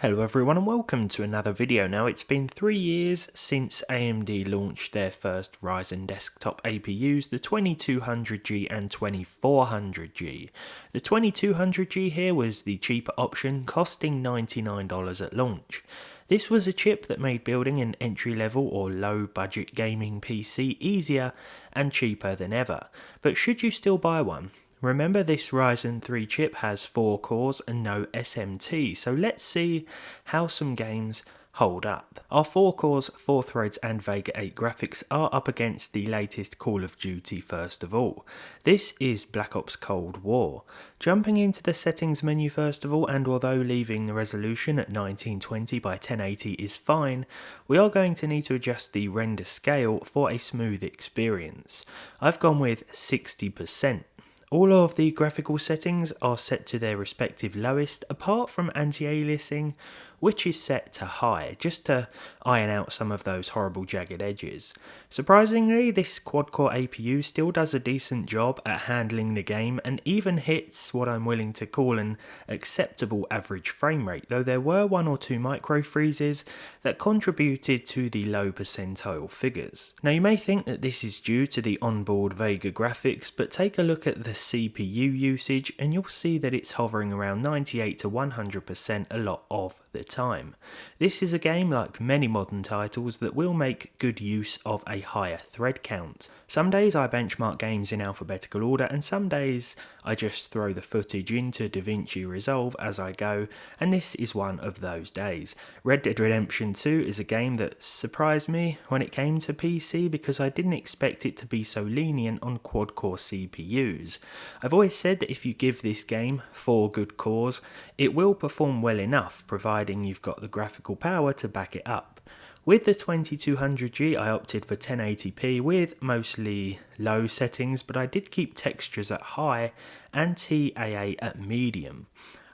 Hello everyone and welcome to another video. Now it's been 3 years since AMD launched their first Ryzen desktop APUs, the 2200G and 2400G. The 2200G here was the cheaper option, costing $99 at launch. This was a chip that made building an entry-level or low-budget gaming PC easier and cheaper than ever. But should you still buy one? Remember, this Ryzen 3 chip has 4 cores and no SMT, so let's see how some games hold up. Our 4 cores, 4 threads and Vega 8 graphics are up against the latest Call of Duty first of all. This is Black Ops Cold War. Jumping into the settings menu first of all, and although leaving the resolution at 1920 by 1080 is fine, we are going to need to adjust the render scale for a smooth experience. I've gone with 60%. All of the graphical settings are set to their respective lowest, apart from anti-aliasing, which is set to high, just to iron out some of those horrible jagged edges. Surprisingly, this quad-core APU still does a decent job at handling the game and even hits what I'm willing to call an acceptable average frame rate, though there were 1 or 2 micro freezes that contributed to the low percentile figures. Now you may think that this is due to the Onboard Vega graphics, but take a look at the CPU usage and you'll see that it's hovering around 98 to 100% a lot of the time. This is a game, like many modern titles, that will make good use of a higher thread count. Some days I benchmark games in alphabetical order and some days I just throw the footage into DaVinci Resolve as I go, and this is one of those days. Red Dead Redemption 2 is a game that surprised me when it came to PC because I didn't expect it to be so lenient on quad-core CPUs. I've always said that if you give this game 4 good cores, it will perform well enough, providing you've got the graphical power to back it up. With the 2200G I opted for 1080p with mostly low settings, but I did keep textures at high and TAA at medium.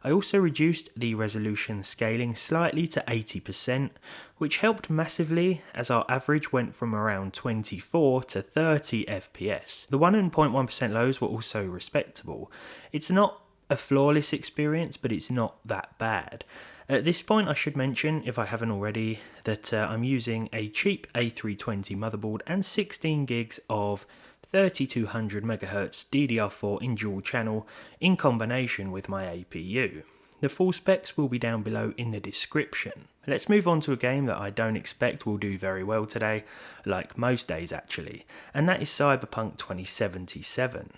I also reduced the resolution scaling slightly to 80%, which helped massively as our average went from around 24 to 30 FPS. The 1.1% lows were also respectable. It's not a flawless experience, but it's not that bad. At this point I should mention, if I haven't already, that I'm using a cheap A320 motherboard and 16 gigs of 3200 MHz DDR4 in dual channel in combination with my APU. The full specs will be down below in the description. Let's move on to a game that I don't expect will do very well today, like most days actually, and that is Cyberpunk 2077.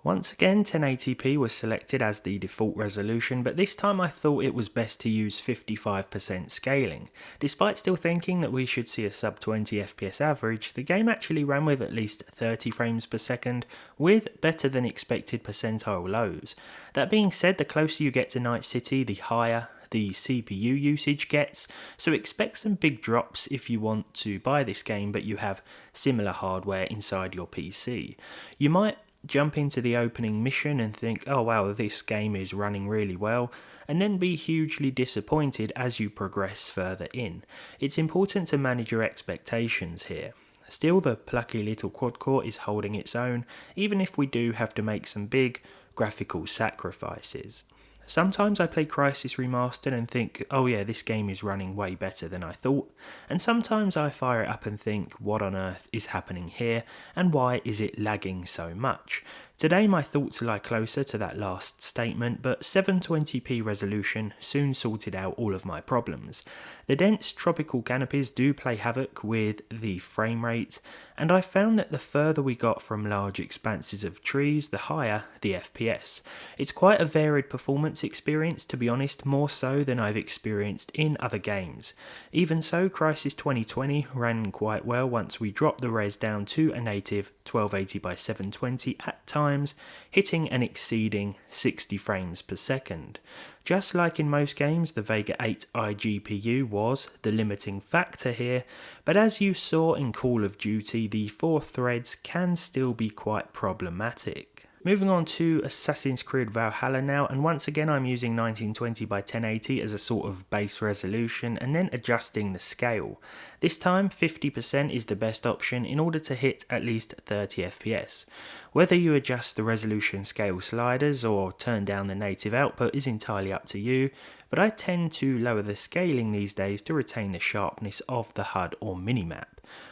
Once again, 1080p was selected as the default resolution, but this time I thought it was best to use 55% scaling. Despite still thinking that we should see a sub 20 FPS average, the game actually ran with at least 30 frames per second, with better than expected percentile lows. That being said, the closer you get to Night City, the higher the CPU usage gets, so expect some big drops if you want to buy this game but you have similar hardware inside your PC. You might jump into the opening mission and think, oh wow, this game is running really well, and then be hugely disappointed as you progress further in. It's important to manage your expectations here. Still, the plucky little quad-core is holding its own, even if we do have to make some big graphical sacrifices. Sometimes I play Crysis Remastered and think, oh yeah, this game is running way better than I thought, and sometimes I fire it up and think, what on earth is happening here, and why is it lagging so much? Today my thoughts lie closer to that last statement, but 720p resolution soon sorted out all of my problems. The dense tropical canopies do play havoc with the frame rate, and I found that the further we got from large expanses of trees, the higher the FPS. It's quite a varied performance experience, to be honest, more so than I've experienced in other games. Even so, Crysis 2020 ran quite well once we dropped the res down to a native 1280 by 720 at times, hitting and exceeding 60 frames per second. Just like in most games, the Vega 8 iGPU was the limiting factor here, but as you saw in Call of Duty, the 4 threads can still be quite problematic. Moving on to Assassin's Creed Valhalla now, and once again I'm using 1920 by 1080 as a sort of base resolution and then adjusting the scale. This time 50% is the best option in order to hit at least 30 FPS. Whether you adjust the resolution scale sliders or turn down the native output is entirely up to you, but I tend to lower the scaling these days to retain the sharpness of the HUD or minimap.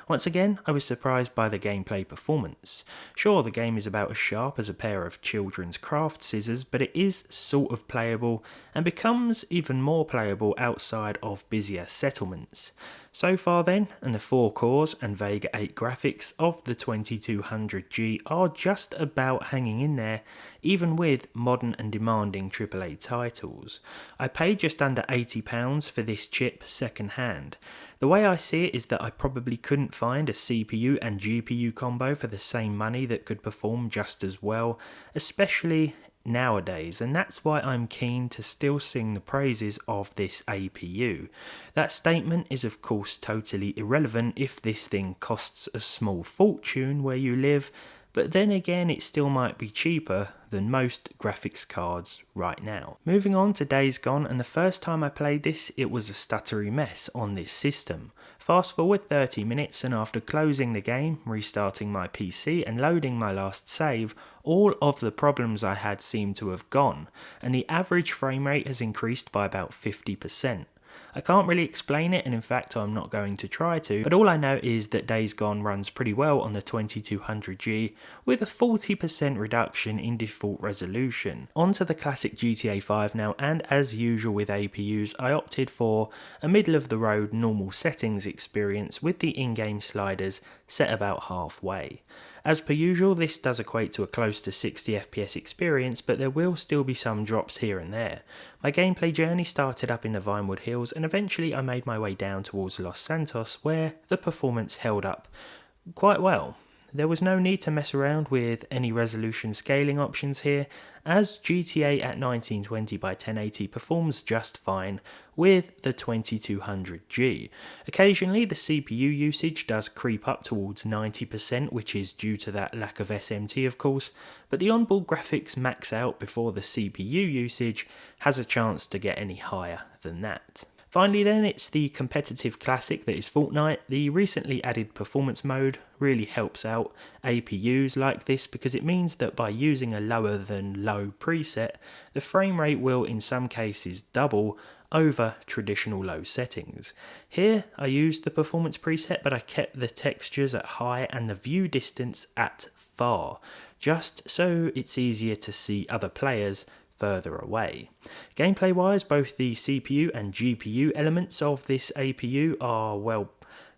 Once again, I was surprised by the gameplay performance. Sure, the game is about as sharp as a pair of children's craft scissors, but it is sort of playable and becomes even more playable outside of busier settlements. So far then, and the 4 cores and Vega 8 graphics of the 2200G are just about hanging in there, even with modern and demanding AAA titles. I paid just under £80 for this chip second hand. The way I see it is that I probably couldn't find a CPU and GPU combo for the same money that could perform just as well, especially nowadays, and that's why I'm keen to still sing the praises of this APU. That statement is of course totally irrelevant if this thing costs a small fortune where you live, but then again it still might be cheaper than most graphics cards right now. Moving on to Days Gone, and the first time I played this it was a stuttery mess on this system. Fast forward 30 minutes and after closing the game, restarting my PC and loading my last save, all of the problems I had seem to have gone, and the average frame rate has increased by about 50%. I can't really explain it, and in fact I'm not going to try to, but all I know is that Days Gone runs pretty well on the 2200G with a 40% reduction in default resolution. Onto the classic GTA 5 now, and as usual with APUs I opted for a middle of the road normal settings experience with the in-game sliders set about halfway. As per usual, this does equate to a close to 60 FPS experience, but there will still be some drops here and there. My gameplay journey started up in the Vinewood Hills, and eventually I made my way down towards Los Santos, where the performance held up quite well. There was no need to mess around with any resolution scaling options here, as GTA at 1920 by 1080 performs just fine with the 2200G. Occasionally the CPU usage does creep up towards 90%, which is due to that lack of SMT of course, but the onboard graphics max out before the CPU usage has a chance to get any higher than that. Finally then, it's the competitive classic that is Fortnite. The recently added performance mode really helps out APUs like this because it means that by using a lower than low preset, the frame rate will in some cases double over traditional low settings. Here I used the performance preset, but I kept the textures at high and the view distance at far, just so it's easier to see other players further away. Gameplay wise, both the CPU and GPU elements of this APU are, well,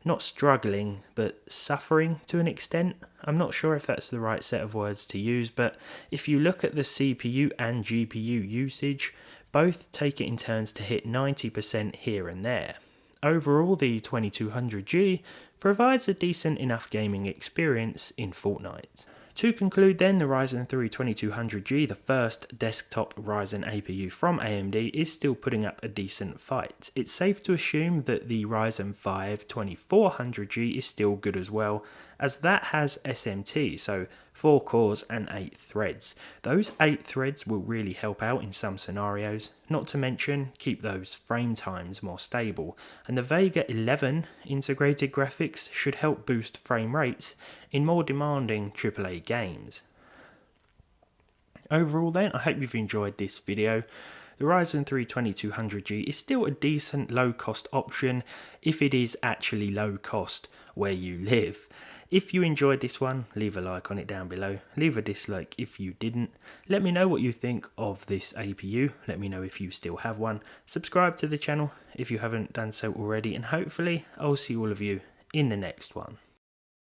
not struggling, but suffering to an extent. I'm not sure if that's the right set of words to use, but if you look at the CPU and GPU usage, both take it in turns to hit 90% here and there. Overall, the 2200G provides a decent enough gaming experience in Fortnite. To conclude then, the Ryzen 3 2200G, the first desktop Ryzen APU from AMD, is still putting up a decent fight. It's safe to assume that the Ryzen 5 2400G is still good as well, as that has SMT, so 4 cores and 8 threads. Those 8 threads will really help out in some scenarios, not to mention keep those frame times more stable, and the Vega 11 integrated graphics should help boost frame rates in more demanding AAA games. Overall then, I hope you've enjoyed this video. The Ryzen 3 2200G is still a decent low cost option if it is actually low cost where you live. If you enjoyed this one, leave a like on it down below. Leave a dislike if you didn't. Let me know what you think of this APU. Let me know if you still have one. Subscribe to the channel if you haven't done so already, and hopefully I'll see all of you in the next one.